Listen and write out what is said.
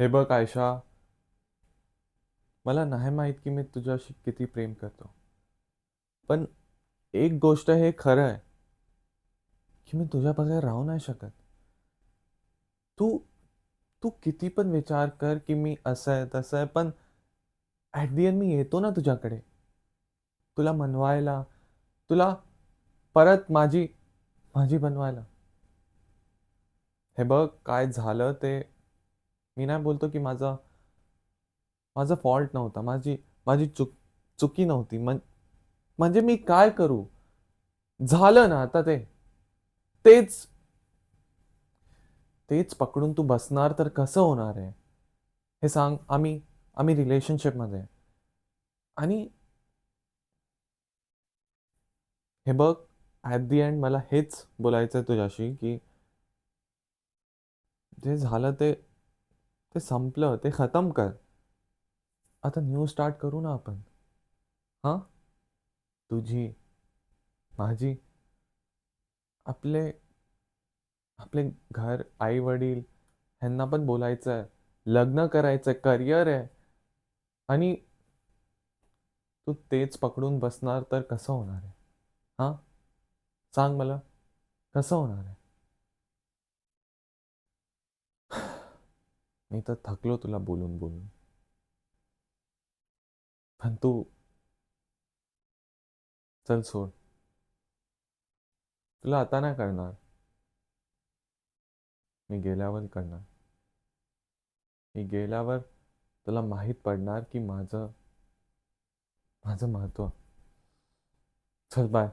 हे बघ आयशा, मला नाही माहित की मी तुझ्याशी किती प्रेम करतो. पण एक गोष्ट हे खरं आहे की मी तुझ्या बगैर राहू नाही शकत. तू तू किती पण विचार कर की मी असं आहे तसं आहे, पण ऍट दी एंड मी येतो ना तुझ्याकडे, तुला मनवायला, तुला परत माझी माझी बनवायला. हे बघ, काय झालं ते मी नाही बोलतो की माझा माझा फॉल्ट नव्हता, माझी माझी चुकी नव्हती. म्हणजे मी काय करू? झालं ना आता ते. तेच तेच पकडून तू बसणार तर कसं होणार आहे? हे सांग. आम्ही आम्ही रिलेशनशिप मध्ये आहे. आणि हे बघ, ऍट दी एंड मला हेच बोलायचं आहे तुझ्याशी की जे झालं ते ते संपलं, ते खतम कर. आता न्यू स्टार्ट करू ना आपण. हा, तुझी, माझी, आपले आपले घर, आई वडील ह्यांना पण बोलायचं आहे, लग्न करायचंय, करिअर आहे. आणि तू तेच पकडून बसणार तर कसं होणार आहे? हा, सांग मला, कसं होणार आहे? मी तर थकलो तुला बोलून बोलून. पण तू, चल सोड. तुला आता नाही करणार, मी गेल्यावर करणार. मी गेल्यावर तुला माहित पडणार की माझं माझं महत्व. चल बाय.